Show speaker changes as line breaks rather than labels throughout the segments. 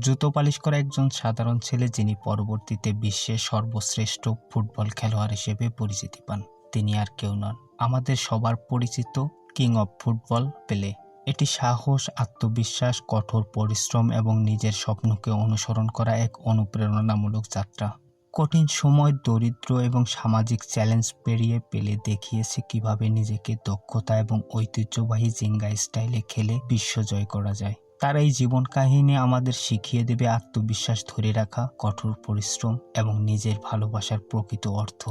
জুতো পালিশ করা একজন সাধারণ ছেলে যিনি পরবর্তীতে বিশ্বের সর্বশ্রেষ্ঠ ফুটবল খেলোয়াড় হিসেবে পরিচিতি পান। তিনি আর কেউ নন, আমাদের সবার পরিচিত কিং অফ ফুটবল পেলে। এটি সাহস, আত্মবিশ্বাস, কঠোর পরিশ্রম এবং নিজের স্বপ্নকে অনুসরণ করা এক অনুপ্রেরণামূলক যাত্রা। কঠিন সময়, দরিদ্র এবং সামাজিক চ্যালেঞ্জ পেরিয়ে পেলে দেখিয়েছে কিভাবে নিজেকে দক্ষতা এবং ঐতিহ্যবাহী জিঙ্গা স্টাইলে খেলে বিশ্ব জয় করা যায়। তার এই জীবন কাহিনী আমাদের শিখিয়ে দেবে আত্মবিশ্বাস ধরে রাখা, কঠোর পরিশ্রম এবং নিজের ভালোবাসার প্রকৃত অর্থ।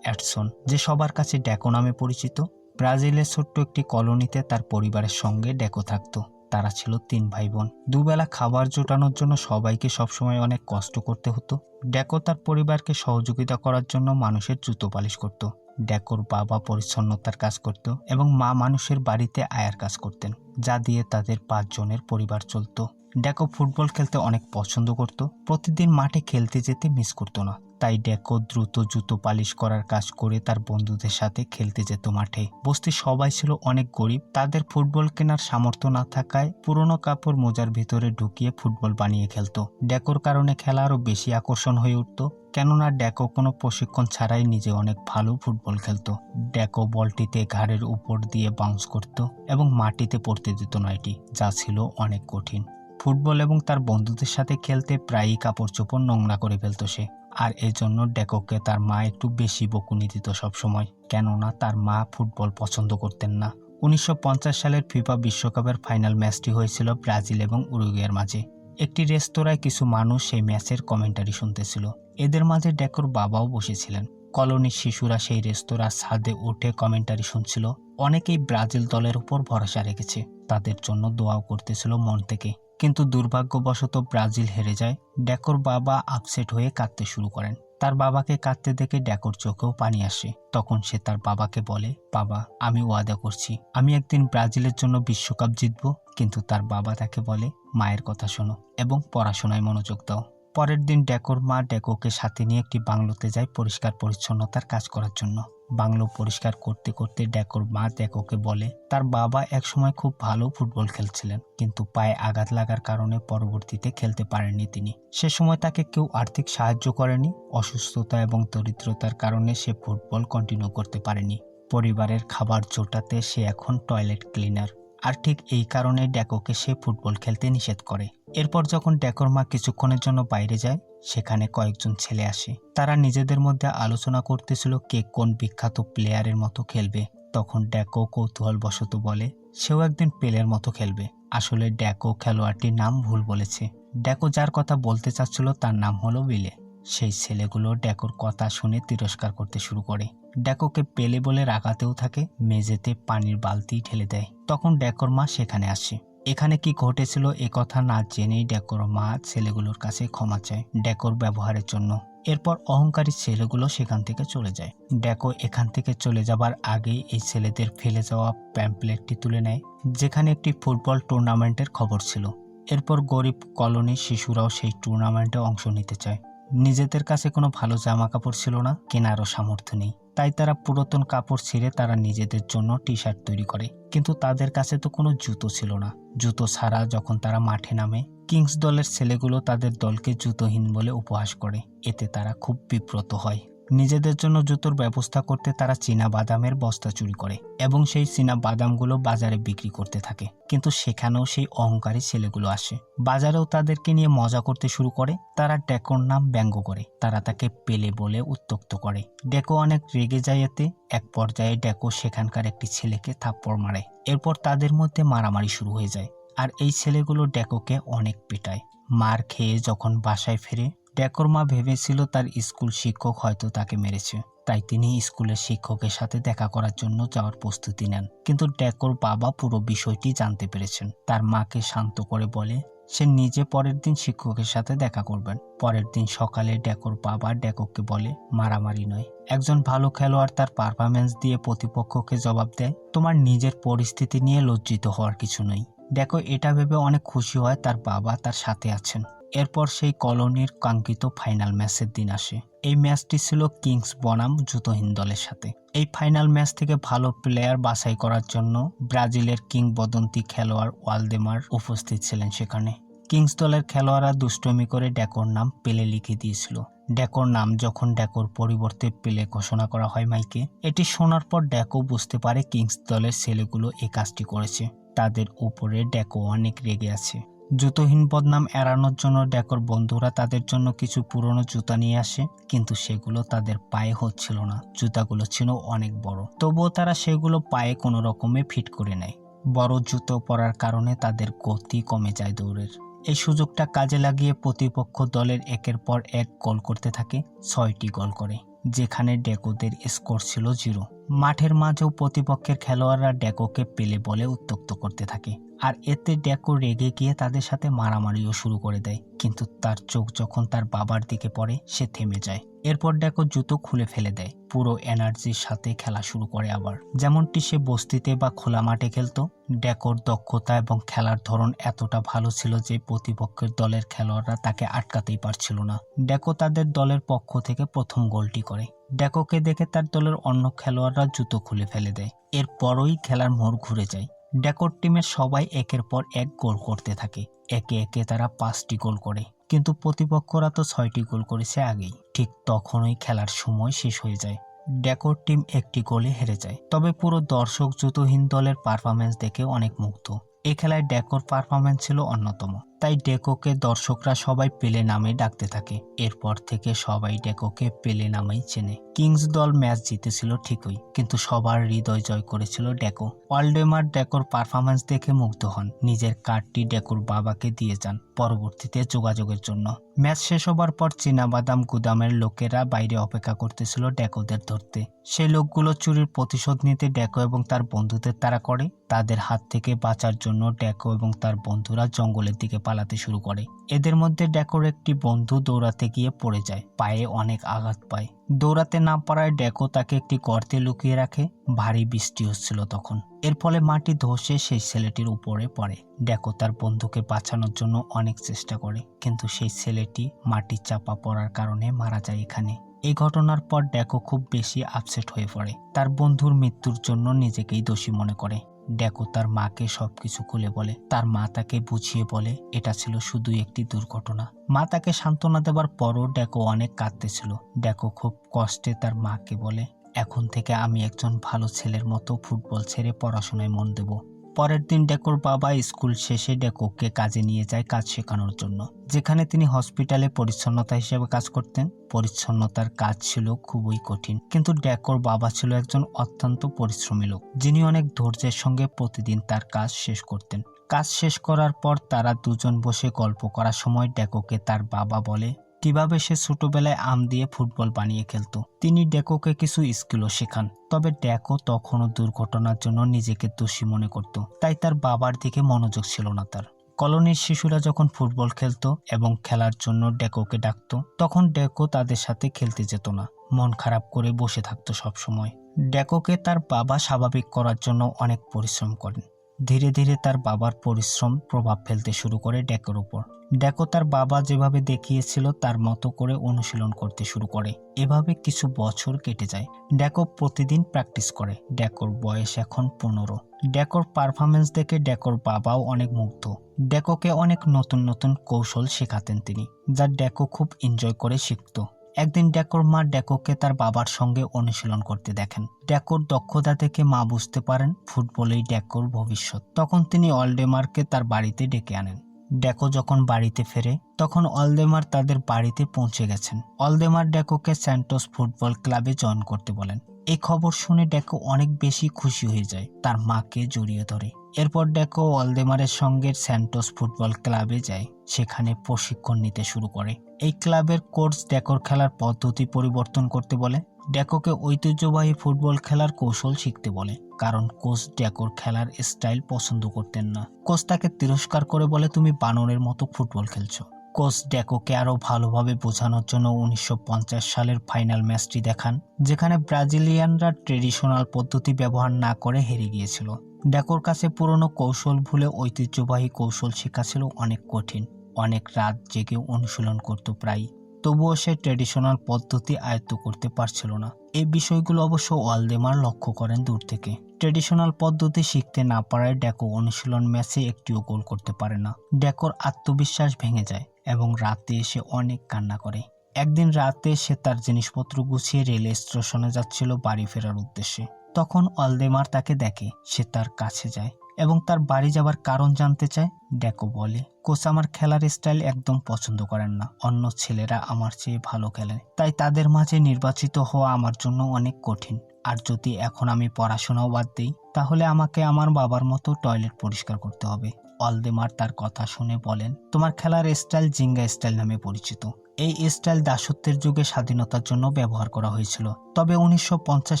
এডসন, যে সবার কাছে ড্যাকো নামে পরিচিত, ব্রাজিলের ছোট্ট একটি কলোনিতে তার পরিবারের সঙ্গে ড্যাকো থাকত। তারা ছিল 3 ভাই বোন। দুবেলা খাবার জোটানোর জন্য সবাইকে সবসময় অনেক কষ্ট করতে হতো। ড্যাকো তার পরিবারকে সহযোগিতা করার জন্য মানুষের জুতো পালিশ করত। ড্যাকোর বাবা পরিচ্ছন্নতার কাজ করত এবং মা মানুষের বাড়িতে আয়ার কাজ করতেন, যা দিয়ে তাদের 5 জনের পরিবার চলত। ড্যাকো ফুটবল খেলতে অনেক পছন্দ করত, প্রতিদিন মাঠে খেলতে যেতে মিস করত না। তাই ড্যাকো দ্রুত জুতো পালিশ করার কাজ করে তার বন্ধুদের সাথে খেলতে যেত মাঠে। বস্তির সবাই ছিল অনেক গরিব, তাদের ফুটবল কেনার সামর্থ্য না থাকায় পুরনো কাপড় মোজার ভিতরে ঢুকিয়ে ফুটবল বানিয়ে খেলতো। ড্যাকোর কারণে খেলা আরও বেশি আকর্ষণ হয়ে উঠত, কেননা ড্যাকো কোনো প্রশিক্ষণ ছাড়াই নিজে অনেক ভালো ফুটবল খেলতো। ড্যাকো বলটিতে ঘাড়ের উপর দিয়ে বাউন্স করত এবং মাটিতে পড়তে দিত না এটি, যা ছিল অনেক কঠিন। ফুটবল এবং তার বন্ধুদের সাথে খেলতে প্রায়ই কাপড় চোপড় নোংরা করে ফেলত সে, আর এজন্য ড্যাকোকে তার মা একটু বেশি বকুনি দিত সবসময়, কেননা তার মা ফুটবল পছন্দ করতেন না। 1950 সালের ফিফা বিশ্বকাপের ফাইনাল ম্যাচটি হয়েছিল ব্রাজিল এবং উরুগুয়ের মাঝে। একটি রেস্তোরাঁয় কিছু মানুষ সেই ম্যাচের কমেন্টারি শুনতেছিল। এদের মাঝে ড্যাকোর বাবাও বসেছিলেন। কলোনির শিশুরা সেই রেস্তোরাঁ ছাদে উঠে কমেন্টারি শুনছিল। অনেকেই ব্রাজিল দলের উপর ভরসা রেখেছে, তাদের জন্য দোয়াও করতেছিল মন থেকে। কিন্তু দুর্ভাগ্যবশত ব্রাজিল হেরে যায়। ড্যাকোর বাবা আপসেট হয়ে কাঁদতে শুরু করেন। তার বাবাকে কাঁদতে দেখে ড্যাকোর চোখেও পানি আসে। তখন সে তার বাবাকে বলে, বাবা, আমি ওয়াদা করছি আমি একদিন ব্রাজিলের জন্য বিশ্বকাপ জিতব। কিন্তু তার বাবা তাকে বলে, মায়ের কথা শোনো এবং পড়াশোনায় মনোযোগ দাও। পরের দিন ড্যাকোর মা ড্যাকোকে সাথে নিয়ে একটি বাংলোতে যায় পরিষ্কার পরিচ্ছন্নতার কাজ করার জন্য। বাংলো পরিষ্কার করতে করতে ড্যাকোর মা ড্যাকোকে বলে, তার বাবা একসময় খুব ভালো ফুটবল খেলছিলেন, কিন্তু পায়ে আঘাত লাগার কারণে পরবর্তীতে খেলতে পারেননি তিনি। সে সময় তাকে কেউ আর্থিক সাহায্য করেনি। অসুস্থতা এবং দরিদ্রতার কারণে সে ফুটবল কন্টিনিউ করতে পারেনি। পরিবারের খাবার জোটাতে সে এখন টয়লেট ক্লিনার। আর ঠিক এই কারণে ড্যাকোকে সে ফুটবল খেলতে নিষেধ করে। এরপর যখন ড্যাকোর মা কিছুক্ষণের জন্য বাইরে যায়, সেখানে কয়েকজন ছেলে আসে। তারা নিজেদের মধ্যে আলোচনা করতেছিল কে কোন বিখ্যাত প্লেয়ারের মতো খেলবে। তখন ড্যাকো কৌতূহলবশত বলে সেও একদিন পেলের মতো খেলবে। আসলে ড্যাকো খেলোয়াড়টির নাম ভুল বলেছে। ড্যাকো যার কথা বলতে চাচ্ছিল তার নাম হলো বিলে। সেই ছেলেগুলো ড্যাকোর কথা শুনে তিরস্কার করতে শুরু করে। ড্যাকোকে পেলে বলে রাগাতেও থাকে, মেঝেতে পানির বালতি ঢেলে দেয়। তখন ড্যাকোর মা সেখানে আসে। এখানে কি ঘটেছিল এ কথা না জেনেই ড্যাকোর মা ছেলেগুলোর কাছে ক্ষমা চায় ড্যাকোর ব্যবহারের জন্য। এরপর অহংকারী ছেলেগুলো সেখান থেকে চলে যায়। ড্যাকো এখান থেকে চলে যাবার আগেই এই ছেলেদের ফেলে যাওয়া প্যাম্পলেটটি তুলে নেয়, যেখানে একটি ফুটবল টুর্নামেন্টের খবর ছিল। এরপর গরিব কলোনির শিশুরাও সেই টুর্নামেন্টে অংশ নিতে চায়। নিজেদের কাছে কোনো ভালো জামা কাপড় ছিল না, কেনারও সামর্থ্য নেই। তাই তারা পুরাতন কাপড় ছিঁড়ে তারা নিজেদের জন্য টি শার্ট তৈরি করে। কিন্তু তাদের কাছে তো কোনো জুতো ছিল না। জুতো ছাড়া যখন তারা মাঠে নামে, কিংস দলের ছেলেগুলো তাদের দলকে জুতোহীন বলে উপহাস করে। এতে তারা খুব বিব্রত হয়। নিজেদের জন্য জুতোর ব্যবস্থা করতে তারা চীনা বাদামের বস্তা চুরি করে এবং সেই চীনা বাদামগুলো বাজারে বিক্রি করতে থাকে। কিন্তু সেখানেও সেই অহংকারী ছেলেগুলো আসে। বাজারেও তাদেরকে নিয়ে মজা করতে শুরু করে। তারা ড্যাকোর নাম ব্যঙ্গ করে। তারা তাকে পেলে বলে উত্ত্যক্ত করে। ড্যাকো অনেক রেগে যায় এতে। এক পর্যায়ে ড্যাকো সেখানকার একটি ছেলেকে থাপ্পড় মারে। এরপর তাদের মধ্যে মারামারি শুরু হয়ে যায়, আর এই ছেলেগুলো ড্যাকোকে অনেক পেটায়। মার খেয়ে যখন বাসায় ফেরে, ড্যাকোর মা ভেবেছিল তার স্কুল শিক্ষক হয়তো তাকে মেরেছে, তাই তিনি স্কুলের শিক্ষকের সাথে দেখা করার জন্য যাওয়ার প্রস্তুতি নেন। কিন্তু ড্যাকোর বাবা পুরো বিষয়টি জানতে পেরেছেন। তার মাকে শান্ত করে বলে সে নিজে পরের দিন শিক্ষকের সাথে দেখা করবেন। পরের দিন সকালে ড্যাকোর বাবা ড্যাকোকে বলে, মারামারি নয়, একজন ভালো খেলোয়াড় তার পারফরম্যান্স দিয়ে প্রতিপক্ষকে জবাব দেয়। তোমার নিজের পরিস্থিতি নিয়ে লজ্জিত হওয়ার কিছু নেই। ড্যাকো এটা ভেবে অনেক খুশি হয় তার বাবা তার সাথে আছেন। এরপর সেই কলোনির কাঙ্ক্ষিত ফাইনাল ম্যাচের দিন আসে। এই ম্যাচটি ছিল কিংস বনাম জুতোহীন দলের সাথে। এই ফাইনাল ম্যাচ থেকে ভালো প্লেয়ার বাছাই করার জন্য ব্রাজিলের কিংবদন্তি খেলোয়াড় ওয়ালদেমার উপস্থিত ছিলেন সেখানে। কিংস দলের খেলোয়াড়রা দুষ্টুমি করে ড্যাকোর নাম পেলে লিখে দিয়েছিল। ড্যাকোর নাম যখন ড্যাকোর পরিবর্তে পেলে ঘোষণা করা হয় মাইকে, এটি শোনার পর ড্যাকো বুঝতে পারে কিংস দলের ছেলেগুলো এই কাজটি করেছে। তাদের উপরে ড্যাকো অনেক রেগে আছে। জুতোহীন বদনাম এড়ানোর জন্য ড্যাকোর বন্ধুরা তাদের জন্য কিছু পুরনো জুতা নিয়ে আসে, কিন্তু সেগুলো তাদের পায়ে হচ্ছিল না। জুতাগুলো ছিল অনেক বড়, তবুও তারা সেগুলো পায়ে কোনো রকমে ফিট করে নেয়। বড় জুতো পরার কারণে তাদের গতি কমে যায় দৌড়ের। এই সুযোগটা কাজে লাগিয়ে প্রতিপক্ষ দলের একের পর এক গোল করতে থাকে। 6টি গোল করে, যেখানে ড্যাকোদের স্কোর ছিল 0। মাঠের মাঝেও প্রতিপক্ষের খেলোয়াড়রা ড্যাকোকে পেলে বলে উত্ত্যক্ত করতে থাকে, আর এতে ড্যাকো রেগে গিয়ে তাদের সাথে মারামারিও শুরু করে দেয়। কিন্তু তার চোখ যখন তার বাবার দিকে পড়ে, সে থেমে যায়। এরপর ড্যাকো জুতো খুলে ফেলে দেয়, পুরো এনার্জির সাথে খেলা শুরু করে আবার, যেমনটি সে বস্তিতে বা খোলা মাঠে খেলতো। ড্যাকোর দক্ষতা এবং খেলার ধরন এতটা ভালো ছিল যে প্রতিপক্ষের দলের খেলোয়াড়রা তাকে আটকাতেই পারছিল না। ড্যাকো তাদের দলের পক্ষ থেকে প্রথম গোলটি করে। ড্যাকোকে দেখে তার দলের অন্য খেলোয়াড়রা জুতো খুলে ফেলে দেয়। এরপরই খেলার মোড় ঘুরে যায়। ড্যাকোর টিমের সবাই একের পর এক গোল করতে থাকে। একে একে তারা 5টি গোল করে, কিন্তু প্রতিপক্ষরা তো 6টি গোল করেছে আগেই। ঠিক তখনই খেলার সময় শেষ হয়ে যায়। ড্যাকোর টিম 1টি গোলে হেরে যায়। তবে পুরো দর্শক জুতোহীন দলের পারফরমেন্স দেখে অনেক মুগ্ধ। এই খেলায় ড্যাকোর পারফরমেন্স ছিল অন্যতম, তাই ড্যাকোকে দর্শকরা সবাই পেলে নামে ডাকতে থাকে। এরপর থেকে সবাই ড্যাকোকে পেলে নামেই চেনে। কিংস দল ম্যাচ জিতেছিল ঠিকই, কিন্তু সবার হৃদয় জয় করেছিল ড্যাকো। ওয়ালডেমার ড্যাকোর পারফরমেন্স দেখে মুগ্ধ হন। নিজের কার্ডটি ড্যাকোর বাবাকে দিয়ে যান পরবর্তীতে যোগাযোগের জন্য। ম্যাচ শেষ হবার পর চীনাবাদাম গুদামের লোকেরা বাইরে অপেক্ষা করতেছিল ড্যাকোদের ধরতে। সেই লোকগুলো চুরির প্রতিশোধ নিতে ড্যাকো এবং তার বন্ধুদের তাড়া করে। তাদের হাত থেকে বাঁচার জন্য ড্যাকো এবং তার বন্ধুরা জঙ্গলের দিকে পালাতে শুরু করে। এদের মধ্যে ড্যাকোর একটি বন্ধু দৌড়াতে গিয়ে পড়ে যায়, পায়ে অনেক আঘাত পায়। দৌড়াতে না পারায় ড্যাকো তাকে একটি গর্তে লুকিয়ে রাখে। ভারী বৃষ্টি হচ্ছিল তখন, এর ফলে মাটি ধসে সেই ছেলেটির উপরে পড়ে। ড্যাকো তার বন্ধুকে বাঁচানোর জন্য অনেক চেষ্টা করে, কিন্তু সেই ছেলেটি মাটি চাপা পড়ার কারণে মারা যায় এখানে। এই ঘটনার পর ড্যাকো খুব বেশি আপসেট হয়ে পড়ে। তার বন্ধুর মৃত্যুর জন্য নিজেকেই দোষী মনে করে। ড্যাকো তার মাকে সবকিছু খুলে বলে। তার মা তাকে বুঝিয়ে বলে এটা ছিল শুধু একটি দুর্ঘটনা। মা তাকে সান্ত্বনা দেবার পরও ড্যাকো অনেক কাঁদতেছিল। ড্যাকো খুব কষ্টে তার মাকে বলে, এখন থেকে আমি একজন ভালো ছেলের মতো ফুটবল ছেড়ে পড়াশোনায় মন দেব। পরের দিন ড্যাকোর বাবা স্কুল শেষে ড্যাকোকে কাজে নিয়ে যায় কাজ শেখানোর জন্য, যেখানে তিনি হসপিটালে পরিচ্ছন্নতা হিসেবে কাজ করতেন। পরিচ্ছন্নতার কাজ ছিল খুবই কঠিন, কিন্তু ড্যাকোর বাবা ছিল একজন অত্যন্ত পরিশ্রমী লোক, যিনি অনেক ধৈর্যের সঙ্গে প্রতিদিন তার কাজ শেষ করতেন। কাজ শেষ করার পর তারা দুজন বসে গল্প করার সময় ড্যাকোকে তার বাবা বলে কিভাবে সে ছোটবেলায় আম দিয়ে ফুটবল বানিয়ে খেলতো। তিনি ড্যাকোকে কিছু স্কিলও শেখান। তবে ড্যাকো তখনও দুর্ঘটনার জন্য নিজেকে দোষী মনে করত, তাই তার বাবার দিকে মনোযোগ ছিল না তার। কলোনির শিশুরা যখন ফুটবল খেলতো এবং খেলার জন্য ড্যাকোকে ডাকতো, তখন ড্যাকো তাদের সাথে খেলতে যেত না, মন খারাপ করে বসে থাকতো সবসময়। ড্যাকোকে তার বাবা স্বাভাবিক করার জন্য অনেক পরিশ্রম করেন। ধীরে ধীরে তার বাবার পরিশ্রম প্রভাব ফেলতে শুরু করে ড্যাকোর উপর। ড্যাকো তার বাবা যেভাবে দেখিয়েছিল তার মতো করে অনুশীলন করতে শুরু করে। এভাবে কিছু বছর কেটে যায়। ড্যাকো প্রতিদিন প্র্যাকটিস করে। ড্যাকোর বয়স এখন 15। ড্যাকোর পারফরমেন্স দেখে ড্যাকোর বাবাও অনেক মুগ্ধ। ড্যাকোকে অনেক নতুন নতুন কৌশল শেখাতেন তিনি, যা ড্যাকো খুব এনজয় করে শিখত। একদিন ড্যাকোর মা ড্যাকোকে তার বাবার সঙ্গে অনুশীলন করতে দেখেন। ড্যাকোর দক্ষতা থেকে মা বুঝতে পারেন ফুটবলেই ড্যাকোর ভবিষ্যৎ। তখন তিনি ওয়ালডেমারকে তার বাড়িতে ডেকে আনেন। ড্যাকো যখন বাড়িতে ফেরে তখন ওয়ালডেমার তাদের বাড়িতে পৌঁছে গেছেন। ওয়ালডেমার ড্যাকোকে স্যান্টোস ফুটবল ক্লাবে জয়েন করতে বলেন। এই খবর শুনে ড্যাকো অনেক বেশি খুশি হয়ে যায়, তার মাকে জড়িয়ে ধরে। এরপর ড্যাকো ওয়ালডেমারের সঙ্গে স্যান্টোস ফুটবল ক্লাবে যায়, সেখানে প্রশিক্ষণ নিতে শুরু করে। এই ক্লাবের কোচ ড্যাকোর খেলার পদ্ধতি পরিবর্তন করতে বলে। ড্যাকোকে ঐতিহ্যবাহী ফুটবল খেলার কৌশল শিখতে বলে, কারণ কোচ ড্যাকোর খেলার স্টাইল পছন্দ করতেন না। কোচ তাকে তিরস্কার করে বলে, তুমি বানরের মতো ফুটবল খেলছো। কোচ ড্যাকোকে আরো ভালোভাবে বোঝানোর জন্য 1950 সালের ফাইনাল ম্যাচটি দেখান, যেখানে ব্রাজিলিয়ানরা ট্রেডিশনাল পদ্ধতি ব্যবহার না করে হেরে গিয়েছিল। ড্যাকোর কাছে পুরনো কৌশল ভুলে ঐতিহ্যবাহী কৌশল শেখা ছিল অনেক কঠিন। অনেক রাত জেগে অনুশীলন করত প্রায়, তবুও সে ট্রেডিশনাল পদ্ধতি আয়ত্ত করতে পারছিল না। এই বিষয়গুলো অবশ্য ওয়ালডেমার লক্ষ্য করেন দূর থেকে। ট্রেডিশনাল পদ্ধতি শিখতে না পারায় ড্যাকো অনুশীলন ম্যাচে একটিও গোল করতে পারে না। ড্যাকোর আত্মবিশ্বাস ভেঙে যায় এবং রাতে এসে অনেক কান্না করে। একদিন রাতে সে তার জিনিসপত্র গুছিয়ে রেল স্টেশনে যাচ্ছিল বাড়ি ফেরার উদ্দেশ্যে। তখন ওয়ালদেমার তাকে দেখে। সে তার কাছে যায় এবং তার বাড়ি যাবার কারণ জানতে চায়। ড্যাকো বলে, কোচ আমার খেলার স্টাইল একদম পছন্দ করেন না। অন্য ছেলেরা আমার চেয়ে ভালো খেলে, তাই তাদের মাঝে নির্বাচিত হওয়া আমার জন্য অনেক কঠিন। আর যদি এখন আমি পড়াশোনাও বাদ দিই, তাহলে আমাকে আমার বাবার মতো টয়লেট পরিষ্কার করতে হবে। ওয়ালদেমার তার কথা শুনে বলেন, তোমার খেলার স্টাইল জিঙ্গা স্টাইল নামে পরিচিত। এই স্টাইল দাসত্বের যুগে স্বাধীনতার জন্য ব্যবহার করা হয়েছিল। তবে 1950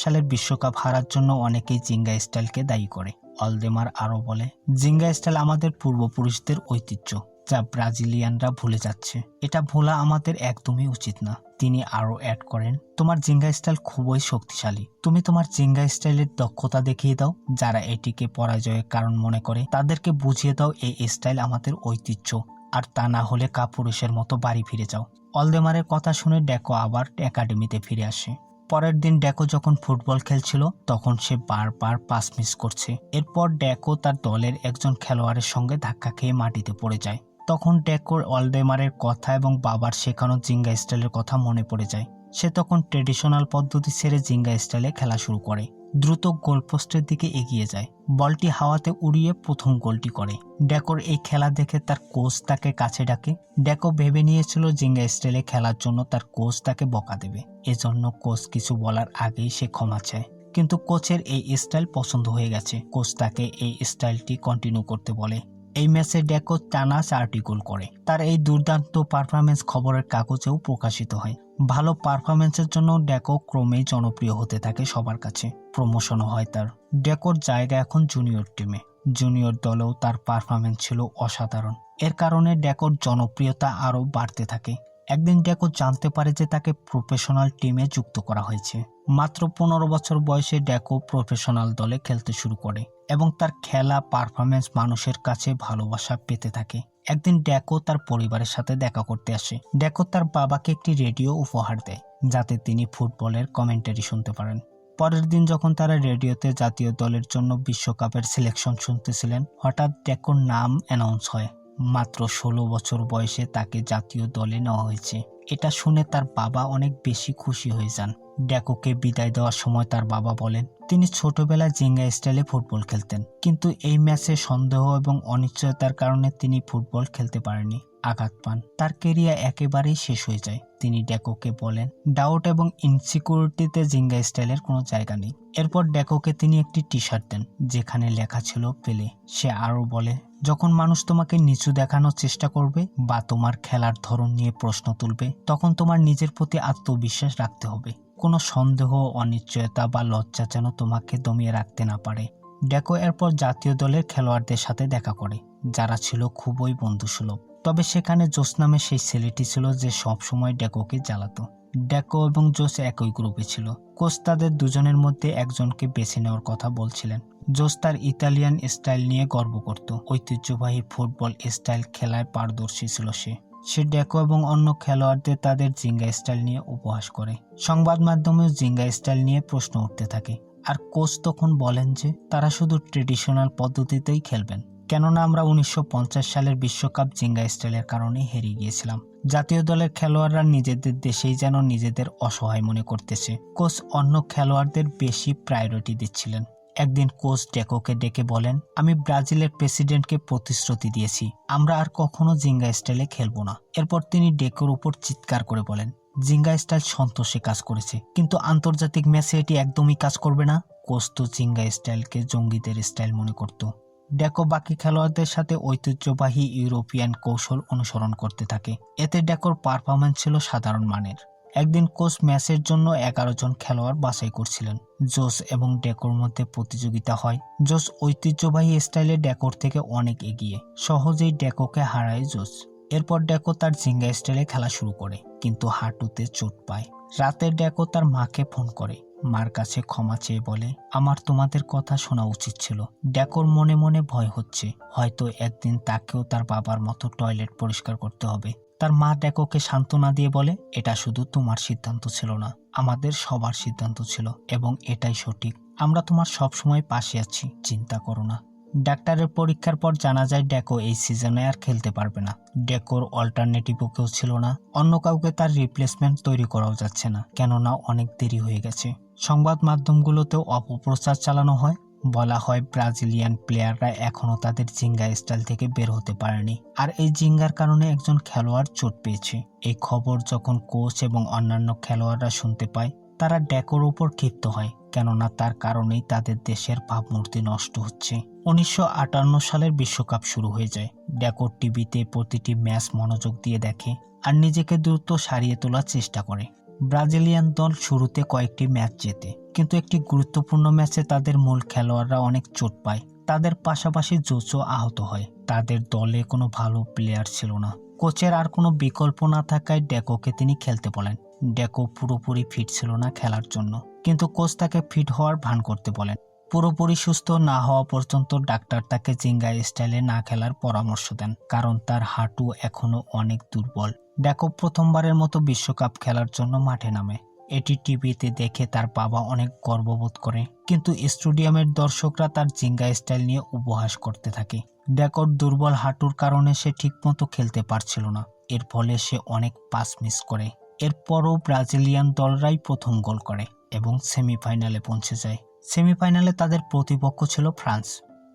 সালের বিশ্বকাপ হারার জন্য অনেকেই জিঙ্গা স্টাইলকে দায়ী করে। ওয়ালদেমার আরও বলে, জিঙ্গা স্টাইল আমাদের পূর্বপুরুষদের ঐতিহ্য, যা ব্রাজিলিয়ানরা ভুলে যাচ্ছে। এটা ভোলা আমাদের একদমই উচিত না। তিনি আরও অ্যাড করেন, তোমার জিঙ্গা স্টাইল খুবই শক্তিশালী। তুমি তোমার জিঙ্গা স্টাইলের দক্ষতা দেখিয়ে দাও। যারা এটিকে পরাজয়ের কারণ মনে করে তাদেরকে বুঝিয়ে দাও এই স্টাইল আমাদের ঐতিহ্য, আর তা না হলে কাপুরুষের মতো বাড়ি ফিরে যাও। ওয়ালদেমারের কথা শুনে ড্যাকো আবার একাডেমিতে ফিরে আসে। পরের দিন ড্যাকো যখন ফুটবল খেলছিল তখন সে বারবার পাস মিস করছে। এরপর ড্যাকো তার দলের একজন খেলোয়াড়ের সঙ্গে ধাক্কা খেয়ে মাটিতে পড়ে যায়। তখন ড্যাকোর ওয়ালদেমারের কথা এবং বাবার শেখানো জিঙ্গা স্টাইলের কথা মনে পড়ে যায়। সে তখন ট্রেডিশনাল পদ্ধতি ছেড়ে জিঙ্গা স্টাইলে খেলা শুরু করে। দ্রুত গোলপোস্টের দিকে এগিয়ে যায়, বলটি হাওয়াতে উড়িয়ে প্রথম গোলটি করে। ড্যাকোর এই খেলা দেখে তার কোচ তাকে কাছে ডাকে। ড্যাকো ভেবে নিয়েছিল জিঙ্গা স্টাইলে খেলার জন্য তার কোচ তাকে বকা দেবে, এজন্য কোচ কিছু বলার আগেই সে ক্ষমা চায়। কিন্তু কোচের এই স্টাইল পছন্দ হয়ে গেছে। কোচ তাকে এই স্টাইলটি কন্টিনিউ করতে বলে। এই ম্যাচে ড্যাকো টানা 4টি গোল করে। তার এই দুর্দান্ত পারফরম্যান্স খবরের কাগজেও প্রকাশিত হয়। ভালো পারফরম্যান্সের জন্য ড্যাকো ক্রমেই জনপ্রিয় হতে থাকে সবার কাছে। প্রমোশনও হয় তার। ড্যাকোর জায়গা এখন জুনিয়র টিমে। জুনিয়র দলেও তার পারফরম্যান্স ছিল অসাধারণ। এর কারণে ড্যাকোর জনপ্রিয়তা আরও বাড়তে থাকে। একদিন ড্যাকো জানতে পারে যে তাকে প্রফেশনাল টিমে যুক্ত করা হয়েছে। মাত্র 15 বছর বয়সে ড্যাকো প্রফেশনাল দলে খেলতে শুরু করে এবং তার খেলা পারফরম্যান্স মানুষের কাছে ভালোবাসা পেতে থাকে। একদিন ড্যাকো তার পরিবারের সাথে দেখা করতে আসে। ড্যাকো তার বাবাকে একটি রেডিও উপহার দেয়, যাতে তিনি ফুটবলের কমেন্টারি শুনতে পারেন। পরের দিন যখন তারা রেডিওতে জাতীয় দলের জন্য বিশ্বকাপের সিলেকশন শুনতেছিলেন, হঠাৎ ড্যাকোর নাম অ্যানাউন্স হয়। মাত্র 16 বছর বয়সে তাকে জাতীয় দলে নেওয়া হয়েছে। এটা শুনে তার বাবা অনেক বেশি খুশি হয়ে যান। ড্যাকোকে বিদায় দেওয়ার সময় তার বাবা বলেন, তিনি ছোটবেলায় জিঙ্গা স্টাইলে ফুটবল খেলতেন, কিন্তু এই ম্যাচে সন্দেহ এবং অনিশ্চয়তার কারণে তিনি ফুটবল খেলতে পারেননি। আঘাত পান, তার কেরিয়ার একেবারেই শেষ হয়ে যায়। তিনি ড্যাকোকে বলেন, ডাউট এবং ইনসিকিউরিটিতে জিঙ্গা স্টাইলের কোনো জায়গা নেই। এরপর ড্যাকোকে তিনি একটি টি শার্ট দেন, যেখানে লেখা ছিল পেলে। সে আরও বলে, যখন মানুষ তোমাকে নিচু দেখানোর চেষ্টা করবে বা তোমার খেলার ধরন নিয়ে প্রশ্ন তুলবে, তখন তোমার নিজের প্রতি আত্মবিশ্বাস রাখতে হবে। কোনো সন্দেহ, অনিশ্চয়তা বা লজ্জা যেন তোমাকে দমিয়ে রাখতে না পারে। ড্যাকো এরপর জাতীয় দলের খেলোয়াড়দের সাথে দেখা করে, যারা ছিল খুবই বন্ধুসুলভ। তবে সেখানে জোস নামে সেই ছেলেটি ছিল যে সবসময় ড্যাকোকে জ্বালাতো। ড্যাকো এবং জোস একই গ্রুপে ছিল। কোচ তাদের দুজনের মধ্যে একজনকে বেছে নেওয়ার কথা বলছিলেন। জোস তার ইতালিয়ান স্টাইল নিয়ে গর্ব করত। ঐতিহ্যবাহী ফুটবল স্টাইল খেলায় পারদর্শী ছিল সে ড্যাকো এবং অন্য খেলোয়াড়দের তাদের জিঙ্গা স্টাইল নিয়ে উপহাস করে। সংবাদ মাধ্যমেও জিঙ্গা স্টাইল নিয়ে প্রশ্ন উঠতে থাকে। আর কোচ তখন বলেন যে তারা শুধু ট্রেডিশনাল পদ্ধতিতেই খেলবেন, কেননা আমরা 1950 সালের বিশ্বকাপ জিঙ্গা স্টাইলের কারণে হেরে গিয়েছিলাম। জাতীয় দলের খেলোয়াড়রা নিজেদের দেশেই যেন নিজেদের অসহায় মনে করতেছে। কোচ অন্য খেলোয়াড়দের বেশি প্রায়োরিটি দিচ্ছিলেন। একদিন কোচ ড্যাকোকে ডেকে বলেন, আমি ব্রাজিলের প্রেসিডেন্টকে প্রতিশ্রুতি দিয়েছি, আমরা আর কখনো জিঙ্গা স্টাইলে খেলবো না। এরপর তিনি ড্যাকোর উপর চিৎকার করে বলেন, জিঙ্গা স্টাইল সন্তোষে কাজ করেছে, কিন্তু আন্তর্জাতিক ম্যাচে এটি একদমই কাজ করবে না। কোচ তো জিঙ্গা স্টাইলকে জঙ্গিদের স্টাইল মনে করত। ড্যাকো বাকি খেলোয়াড়দের সাথে ঐতিহ্যবাহী ইউরোপিয়ান কৌশল অনুসরণ করতে থাকে। এতে ড্যাকোর পারফরম্যান্স ছিল সাধারণ মানের। একদিন কোচ ম্যাচের জন্য 11 জন খেলোয়াড় বাছাই করছিলেন। জোস এবং ড্যাকোর মধ্যে প্রতিযোগিতা হয়। জোস ঐতিহ্যবাহী স্টাইলে ড্যাকোর থেকে অনেক এগিয়ে। সহজেই ড্যাকোকে হারায় জোস। এরপর ড্যাকো তার জিঙ্গা স্টাইলে খেলা শুরু করে, কিন্তু হাঁটুতে চোট পায়। রাতে ড্যাকো তার মাকে ফোন করে, মার কাছে ক্ষমা চেয়ে বলে, আমার তোমাদের কথা শোনা উচিত ছিল। ড্যাকোর মনে মনে ভয় হচ্ছে, হয়তো একদিন তাকেও তার বাবার মতো টয়লেট পরিষ্কার করতে হবে। তার মা ড্যাকোকে সান্ত্বনা দিয়ে বলে, এটা শুধু তোমার সিদ্ধান্ত ছিল না, আমাদের সবার সিদ্ধান্ত ছিল এবং এটাই সঠিক। আমরা তোমার সবসময় পাশে আছি, চিন্তা করো না। ডাক্তারের পরীক্ষার পর জানা যায় ডেকো এই সিজনে আর খেলতে পারবে না। ডেকোর অল্টারনেটিভও কেউ ছিল না, অন্য কাউকে তার রিপ্লেসমেন্ট তৈরি করাও যাচ্ছে না, কেননা অনেক দেরি হয়ে গেছে। সংবাদ মাধ্যমগুলোতেও অপপ্রচার চালানো হয়, বলা হয় ব্রাজিলিয়ান প্লেয়াররা এখনো তাদের জিঙ্গা স্টাইল থেকে বের হতে পারেনি, আর এই জিঙ্গার কারণে একজন খেলোয়াড় চোট পেয়েছে। এই খবর যখন কোচ এবং অন্যান্য খেলোয়াড়রা শুনতে পায়, তারা ডেকোর উপর ক্ষিপ্ত হয়, কেননা তার কারণেই তাদের দেশের ভাবমূর্তি নষ্ট হচ্ছে। 1958 সালের বিশ্বকাপ শুরু হয়ে যায়। ডেকো টিভিতে প্রতিটি ম্যাচ মনোযোগ দিয়ে দেখে আর নিজেকে দ্রুত সারিয়ে তোলার চেষ্টা করে। ব্রাজিলিয়ান দল শুরুতে কয়েকটি ম্যাচ জেতে, কিন্তু একটি গুরুত্বপূর্ণ ম্যাচে তাদের মূল খেলোয়াড়রা অনেক চোট পায়। তাদের পাশাপাশি জোচও আহত হয়। তাদের দলে কোনো ভালো প্লেয়ার ছিল না। কোচের আর কোনো বিকল্প না থাকায় ডেকোকে তিনি খেলতে বলেন। ডেকো পুরোপুরি ফিট ছিল না খেলার জন্য, কিন্তু কোচ তাকে ফিট হওয়ার ভান করতে বলেন। পুরোপুরি সুস্থ না হওয়া পর্যন্ত ডাক্তার তাকে জিঙ্গা স্টাইলে না খেলার পরামর্শ দেন, কারণ তার হাঁটু এখনো অনেক দুর্বল। ডেকো প্রথমবারের মতো বিশ্বকাপ খেলার জন্য মাঠে নামে। এটি টিভিতে দেখে তার বাবা অনেক গর্ববোধ করে, কিন্তু স্টেডিয়ামের দর্শকরা তার জিঙ্গা স্টাইল নিয়ে উপহাস করতে থাকে। ডেকোর দুর্বল হাঁটুর কারণে সে ঠিকমতো খেলতে পারছিল না, এর ফলে সে অনেক পাস মিস করে। এরপরও ব্রাজিলিয়ান দলরাই প্রথম গোল করে এবং সেমিফাইনালে পৌঁছে যায়। সেমিফাইনালে তাদের প্রতিপক্ষ ছিল ফ্রান্স।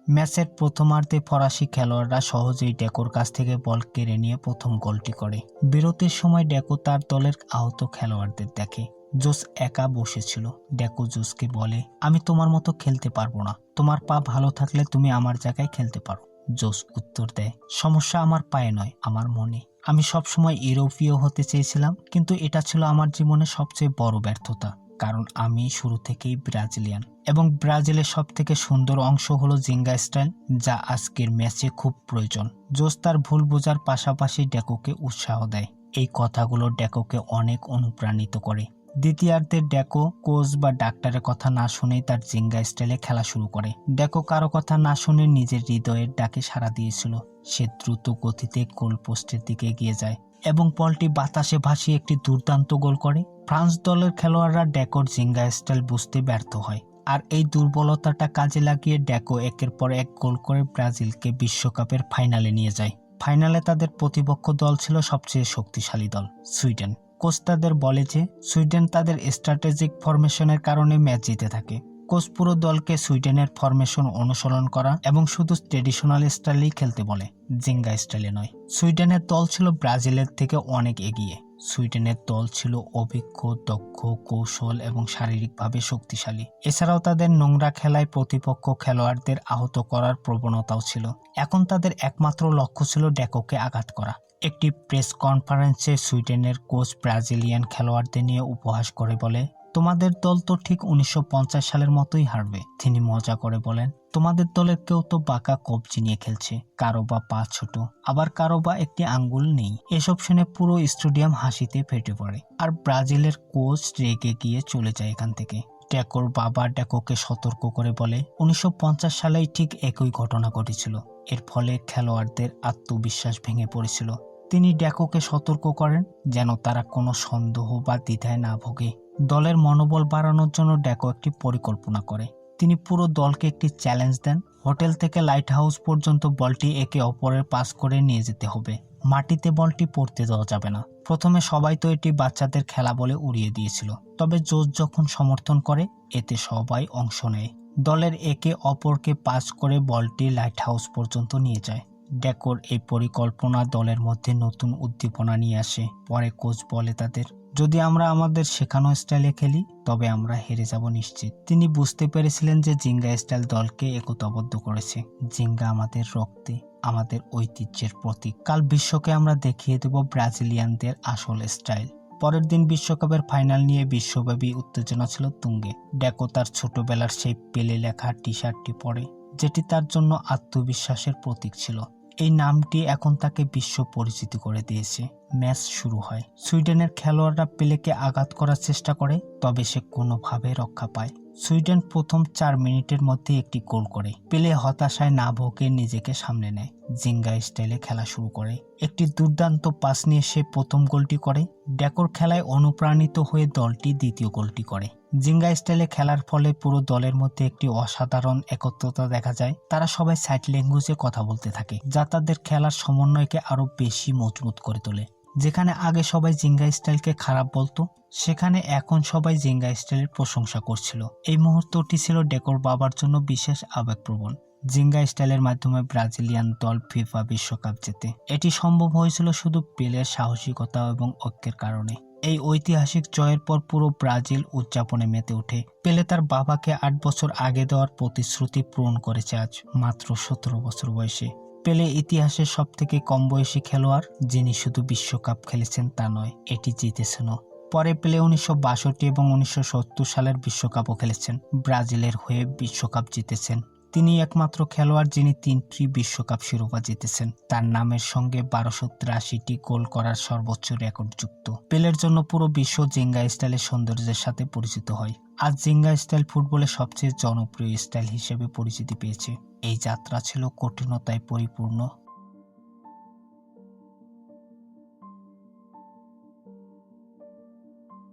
ম্যাচের প্রথমার্ধে ফরাসি খেলোয়াড়রা সহজেই ডেকোর কাছ থেকে বল কেড়ে নিয়ে প্রথম গোলটি করে। বিরতির সময় ডেকো তার দলের আহত খেলোয়াড়দের দেখে। জোস একা বসেছিল। ডেকো জোসকে বলে, আমি তোমার মতো খেলতে পারবো না, তোমার পা ভালো থাকলে তুমি আমার জায়গায় খেলতে পারো। জোস উত্তর দেয়, সমস্যা আমার পায়ে নয়, আমার মনে। আমি সবসময় ইউরোপীয় হতে চেয়েছিলাম, কিন্তু এটা ছিল আমার জীবনে সবচেয়ে বড় ব্যর্থতা, কারণ আমি শুরু থেকেই ব্রাজিলিয়ান এবং ব্রাজিলের সব থেকে সুন্দর অংশ হলো জিঙ্গা স্টাইল, যা আজকের ম্যাচে খুব প্রয়োজন। জোস তার ভুল বোঝার পাশাপাশি ডেকোকে উৎসাহ দেয়। এই কথাগুলো ডেকোকে অনেক অনুপ্রাণিত করে। দ্বিতীয়ার্ধে ডেকো কোচ বা ডাক্তারের কথা না শুনেই তার জিঙ্গা স্টাইলে খেলা শুরু করে। ডেকো কারো কথা না শুনে নিজের হৃদয়ের ডাকে সাড়া দিয়েছিল। সে দ্রুত গতিতে গোল পোস্টের দিকে এগিয়ে যায় এবং বলটি বাতাসে ভাসিয়ে একটি দুর্দান্ত গোল করে। ফ্রান্স দলের খেলোয়াড়রা ডেকোর জিঙ্গা স্টাইল বুঝতে ব্যর্থ হয়, আর এই দুর্বলতাটা কাজে লাগিয়ে ডেকো একের পর এক গোল করে ব্রাজিলকে বিশ্বকাপের ফাইনালে নিয়ে যায়। ফাইনালে তাদের প্রতিপক্ষ দল ছিল সবচেয়ে শক্তিশালী দল, সুইডেন। কোচ তাদের বলে যে সুইডেন তাদের স্ট্র্যাটেজিক ফরমেশনের কারণে ম্যাচ জিতে থাকে। কোচ পুরো দলকে সুইডেনের ফরমেশন অনুসরণ করা এবং শুধু ট্রেডিশনাল স্টাইলেই খেলতে বলে, জিঙ্গা স্টাইলে নয়। সুইডেনের দল ছিল ব্রাজিলের থেকে অনেক এগিয়ে। সুইডেনের দল ছিল অভিজ্ঞ, দক্ষ, কৌশল এবং শারীরিকভাবে শক্তিশালী। এছাড়াও তাদের নোংরা খেলায় প্রতিপক্ষ খেলোয়াড়দের আহত করার প্রবণতাও ছিল। এখন তাদের একমাত্র লক্ষ্য ছিল ডেকোকে আঘাত করা। একটি প্রেস কনফারেন্সে সুইডেনের কোচ ব্রাজিলিয়ান খেলোয়াড়দের নিয়ে উপহাস করে বলে, তোমাদের দল তো ঠিক 1950 সালের মতোই হারবে। তিনি মজা করে বলেন, তোমাদের দলের কেউ তো বাঁকা কবজি নিয়ে খেলছে, কারো বা পা ছোট, আবার কারো বা একটি আঙ্গুল নেই। এসব শুনে পুরো স্টেডিয়াম হাসিতে ফেটে পড়ে, আর ব্রাজিলের কোচ রেগে গিয়ে চলে যায় এখান থেকে। ডেকোর বাবা ডেকোকে সতর্ক করে বলে, 1950 সালেই ঠিক একই ঘটনা ঘটেছিল। এর ফলে খেলোয়াড়দের আত্মবিশ্বাস ভেঙে পড়েছিল। তিনি ডেকোকে সতর্ক করেন যেন তারা কোনো সন্দেহ বা দ্বিধায় না ভোগে। দলের মনোবল বাড়ানোর জন্য ডেকো একটি পরিকল্পনা করে। তিনি পুরো দলকে একটি চ্যালেঞ্জ দেন। হোটেল থেকে লাইট হাউস পর্যন্ত বলটি একে অপরের পাস করে নিয়ে যেতে হবে। মাটিতে বলটি পড়তে দেওয়া যাবে না। প্রথমে সবাই তো এটি বাচ্চাদের খেলা বলে উড়িয়ে দিয়েছিল, তবে জোস যখন সমর্থন করে, এতে সবাই অংশ নেয়। দলের একে অপরকে পাস করে বলটি লাইট হাউস পর্যন্ত নিয়ে যায়। ডেকোর এই পরিকল্পনা দলের মধ্যে নতুন উদ্দীপনা নিয়ে আসে। পরে কোচ বলে তাদের, যদি আমরা আমাদের শেখানো স্টাইলে খেলি তবে আমরা হেরে যাব নিশ্চিত। তিনি বুঝতে পেরেছিলেন যে জিঙ্গা স্টাইল দলকে একতাবদ্ধ করেছে। জিঙ্গা আমাদের রক্তে, আমাদের ঐতিহ্যের প্রতীক। কাল বিশ্বকে আমরা দেখিয়ে দেব ব্রাজিলিয়ানদের আসল স্টাইল। পরের দিন বিশ্বকাপের ফাইনাল নিয়ে বিশ্বব্যাপী উত্তেজনা ছিল তুঙ্গে। ডেকো তার ছোটবেলার সেই পেলে লেখা টি শার্টটি পরে, যেটি তার জন্য আত্মবিশ্বাসের প্রতীক ছিল। এই নামটি এখন তাকে বিশ্ব পরিচিতি করে দিয়েছে। ম্যাচ শুরু হয়। সুইডেনের খেলোয়াড়রা পেলেকে আঘাত করার চেষ্টা করে, তবে সে কোনোভাবে রক্ষা পায়। সুইডেন প্রথম 4 মিনিটের মধ্যে একটি গোল করে। পেলে হতাশায় না ভোগে নিজেকে সামনে নেয়, জিঙ্গা স্টাইলে খেলা শুরু করে। একটি দুর্দান্ত পাস নিয়ে সে প্রথম গোলটি করে। ডেকোর খেলায় অনুপ্রাণিত হয়ে দলটি দ্বিতীয় গোলটি করে। জিঙ্গা স্টাইলে খেলার ফলে পুরো দলের মধ্যে একটি অসাধারণ একত্রতা দেখা যায়। তারা সবাই সাইড ল্যাঙ্গুয়েজে কথা বলতে থাকে, যা তাদের খেলার সমন্বয়কে আরো বেশি মজবুত করে তোলে। যেখানে আগে সবাই জিঙ্গা স্টাইলকে খারাপ বলতো, সেখানে এখন সবাই জিঙ্গা স্টাইলের প্রশংসা করছিল। এই মুহূর্তটি ছিল ডেকোর বাবার জন্য বিশেষ আবেগপ্রবণ। জিঙ্গা স্টাইলের মাধ্যমে ব্রাজিলিয়ান দল ফিফা বিশ্বকাপ জেতে। এটি সম্ভব হয়েছিল শুধু পেলের সাহসিকতা এবং ঐক্যের কারণে। এই ঐতিহাসিক জয়ের পর পুরো ব্রাজিল উদযাপনে মেতে ওঠে। পেলে তার বাবাকে 8 বছর আগে দেওয়ার প্রতিশ্রুতি পূরণ করেছে আজ মাত্র 17 বছর বয়সে। পেলে ইতিহাসের সবথেকে কম বয়সী খেলোয়াড় যিনি শুধু বিশ্বকাপ খেলেছেন তা নয়, এটি জিতেছেনও। পরে পেলে 1962 এবং 1970 সালের বিশ্বকাপও খেলেছেন। ব্রাজিলের হয়ে বিশ্বকাপ জিতেছেন। তিনি একমাত্র খেলোয়াড় যিনি 3টি বিশ্বকাপ শিরোপা জিতেছেন। তার নামের সঙ্গে 1283টি গোল করার সর্বোচ্চ রেকর্ড যুক্ত। পেলের জন্য পুরো বিশ্ব জিঙ্গা স্টাইলের সৌন্দর্যের সাথে পরিচিত হয়। আজ জিঙ্গা স্টাইল ফুটবলের সবচেয়ে জনপ্রিয় স্টাইল হিসেবে পরিচিতি পেয়েছে। এই যাত্রা ছিল কঠিনতায় পরিপূর্ণ,